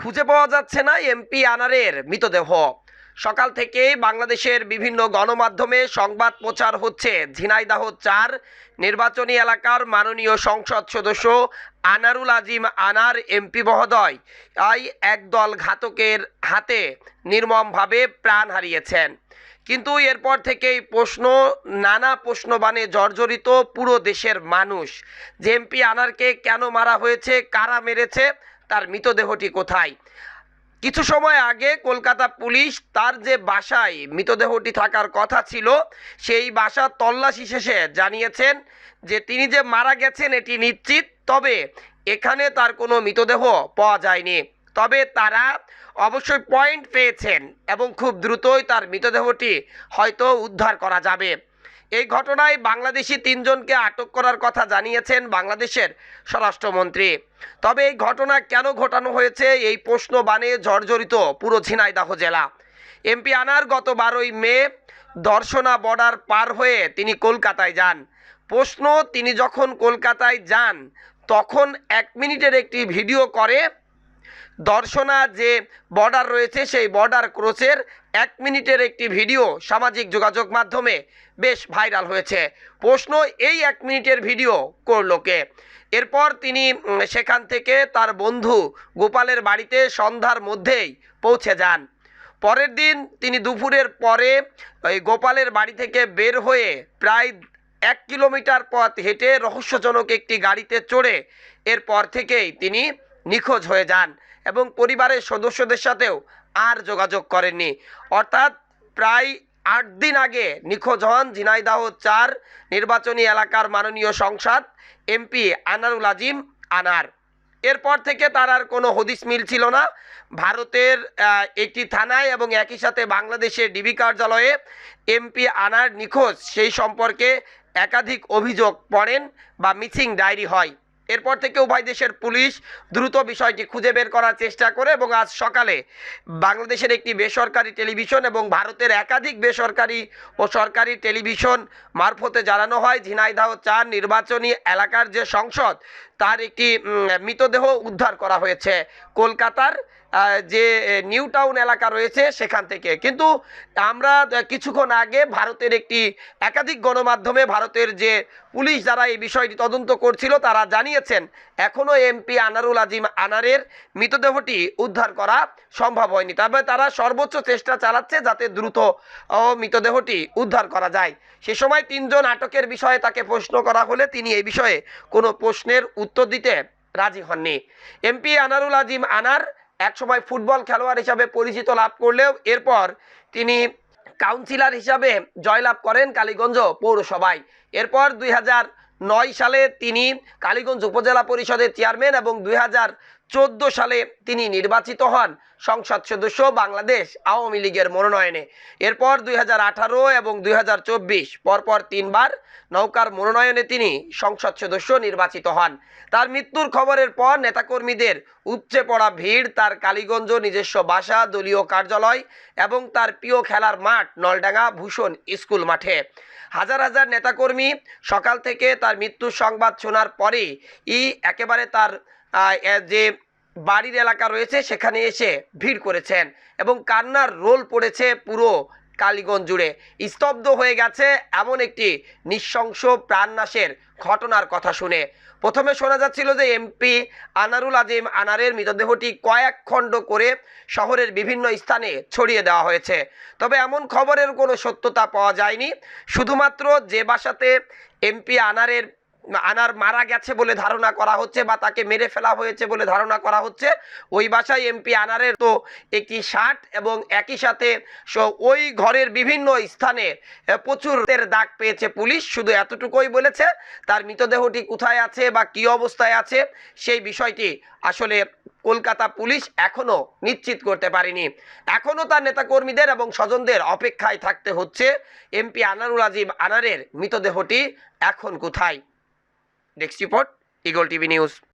খুঁজে পাওয়া যাচ্ছে না এমপি আনারের মৃতদেহ। সকাল থেকেই বাংলাদেশের বিভিন্ন গণমাধ্যমে সংবাদ প্রচার হচ্ছে ঝিনাইদহ ৪ নির্বাচনী এলাকার মাননীয় সংসদ সদস্য আনারুল আজিম আনার এমপি মহোদয় একদল ঘাতকের হাতে নির্মমভাবে প্রাণ হারিয়েছেন। কিন্তু এরপর থেকেই নানা প্রশ্নবাণে জর্জরিত পুরো দেশের মানুষ যে এমপি আনারকে কেন মারা হয়েছে, কারা মেরেছে, তার মৃতদেহটি কোথায়। কিছু সময় আগে কলকাতা পুলিশ তার যে বাসায় মৃতদেহটি থাকার কথা ছিল সেই বাসা তল্লাশি শেষে জানিয়েছেন যে তিনি যে মারা গেছেন এটি নিশ্চিত, তবে এখানে তার কোনো মৃতদেহ পাওয়া যায়নি। তবে তারা অবশ্যই পয়েন্ট পেয়েছেন এবং খুব দ্রুতই তার মৃতদেহটি হয়তো উদ্ধার করা যাবে। এই ঘটনায় বাংলাদেশি ৩ জনকে আটক করার কথা জানিয়েছেন বাংলাদেশের স্বরাষ্ট্রমন্ত্রী। তবে এই ঘটনা কেন ঘটানো হয়েছে এই প্রশ্ন বানে জর্জরিত পুরো ঝিনাইদহ জেলা। এমপি আনার গত 12ই মে দর্শনা বর্ডার পার হয়ে তিনি কলকাতায় যান। প্রশ্ন, তিনি যখন কলকাতায় যান তখন 1 মিনিটের একটি ভিডিও করে দর্শনা যে বর্ডার রয়েছে সেই বর্ডার ক্রসের 1 মিনিটের একটি ভিডিও সামাজিক যোগাযোগ মাধ্যমে বেশ ভাইরাল হয়েছে। প্রশ্ন, এই 1 মিনিটের ভিডিও করলো কে? এরপর তিনি সেখান থেকে তার বন্ধু গোপালের বাড়িতে সন্ধ্যার মধ্যেই পৌঁছে যান। পরের দিন তিনি দুপুরের পরে ওই গোপালের বাড়ি থেকে বের হয়ে প্রায় 1 কিলোমিটার পথ হেঁটে রহস্যজনক একটি গাড়িতে চড়ে এরপর থেকেই তিনি নিখোঁজ হয়ে যান এবং পরিবারের সদস্যদের সাথেও আর যোগাযোগ করেননি। অর্থাৎ প্রায় 8 দিন আগে নিখোঁজ হন ঝিনাইদহ ৪ নির্বাচনী এলাকার মাননীয় সংসদ এমপি আনারুল আজিম আনার। এরপর থেকে তার আর কোনো হদিস মিল ছিল না। ভারতের একটি থানায় এবং একই সাথে বাংলাদেশের ডিবি কার্যালয়ে এমপি আনার নিখোঁজ সেই সম্পর্কে একাধিক অভিযোগ পড়েন বা মিসিং ডায়েরি হয়। এরপর থেকে উভয় দেশের পুলিশ দ্রুত বিষয়টি খুঁজে বের করার চেষ্টা করে এবং আজ সকালে বাংলাদেশের একটি বেসরকারি টেলিভিশন এবং ভারতের একাধিক বেসরকারি ও সরকারি টেলিভিশন মারফতে জানানো হয় ঝিনাইদহ ৪ নির্বাচনী এলাকার যে সংসদ তার একটি মৃতদেহ উদ্ধার করা হয়েছে কলকাতার যে নিউ টাউন এলাকা রয়েছে সেখান থেকে। কিন্তু আমরা কিছুক্ষণ আগে ভারতের একটি একাধিক গণমাধ্যমে ভারতের যে পুলিশ যারা এই বিষয়টি তদন্ত করছিল তারা জানিয়েছেন এখনও এমপি আনারুল আজিম আনারের মৃতদেহটি উদ্ধার করা সম্ভব হয়নি। তবে তারা সর্বোচ্চ চেষ্টা চালাচ্ছে যাতে দ্রুত মৃতদেহটি উদ্ধার করা যায়। সে সময় ৩ জন আটকের বিষয়ে তাকে প্রশ্ন করা হলে তিনি এই বিষয়ে কোনো প্রশ্নের উত্তর দিতে রাজি হননি। এমপি আনারুল আজিম আনার একসময় ফুটবল খেলোয়াড় হিসাবে পরিচিত লাভ করলেও এরপর তিনি কাউন্সিলর হিসাবে জয়লাভ করেন কালীগঞ্জ পৌরসভায়। এরপর 2009 সালে তিনি কালীগঞ্জ উপজেলা পরিষদের চেয়ারম্যান এবং 2014 সালে তিনি নির্বাচিত হন সংসদ সদস্য বাংলাদেশ আওয়ামী লীগের মনোনয়নে। এরপর 2018 এবং 2024 পরপর 3 বার নৌকার মনোনয়নে তিনি সংসদ সদস্য নির্বাচিত হন। তার মৃত্যুর খবরের পর নেতাকর্মীদের উপচে পড়া ভিড় তার কালীগঞ্জ নিজস্ব বাসা, দলীয় কার্যালয় এবং তার প্রিয় খেলার মাঠ নলডাঙ্গা ভূষণ স্কুল মাঠে। হাজার হাজার নেতাকর্মী সকাল থেকে তার মৃত্যুর সংবাদ শোনার পরে একেবারে তার যে বাড়ির এলাকা রয়েছে সেখানে এসে ভিড় করেছেন এবং কান্নার রোল পড়েছে পুরো কালীগঞ্জ জুড়ে। স্তব্ধ হয়ে গেছে এমন একটি নৃশংস প্রাণনাশের ঘটনার কথা শুনে। প্রথমে শোনা যাচ্ছিল যে এমপি আনারুল আজিম আনারের মৃতদেহটি কয়েক খণ্ড করে শহরের বিভিন্ন স্থানে ছড়িয়ে দেওয়া হয়েছে, তবে এমন খবরের কোনো সত্যতা পাওয়া যায়নি। শুধুমাত্র যে বাসাতে এমপি আনার মারা গেছে বলে ধারণা করা হচ্ছে বা তাকে মেরে ফেলা হয়েছে বলে ধারণা করা হচ্ছে ওই বাসায় এমপি আনারের তো একটি শার্ট এবং একই সাথে ওই ঘরের বিভিন্ন স্থানে প্রচুর দাগ পেয়েছে পুলিশ। শুধু এতটুকুই বলেছে তার মৃতদেহটি কোথায় আছে বা কী অবস্থায় আছে সেই বিষয়টি আসলে কলকাতা পুলিশ এখনও নিশ্চিত করতে পারেনি। এখনও তার নেতাকর্মীদের এবং স্বজনদের অপেক্ষায় থাকতে হচ্ছে এমপি আনারুল আজিম আনারের মৃতদেহটি এখন কোথায়। Desk report, eagle TV news.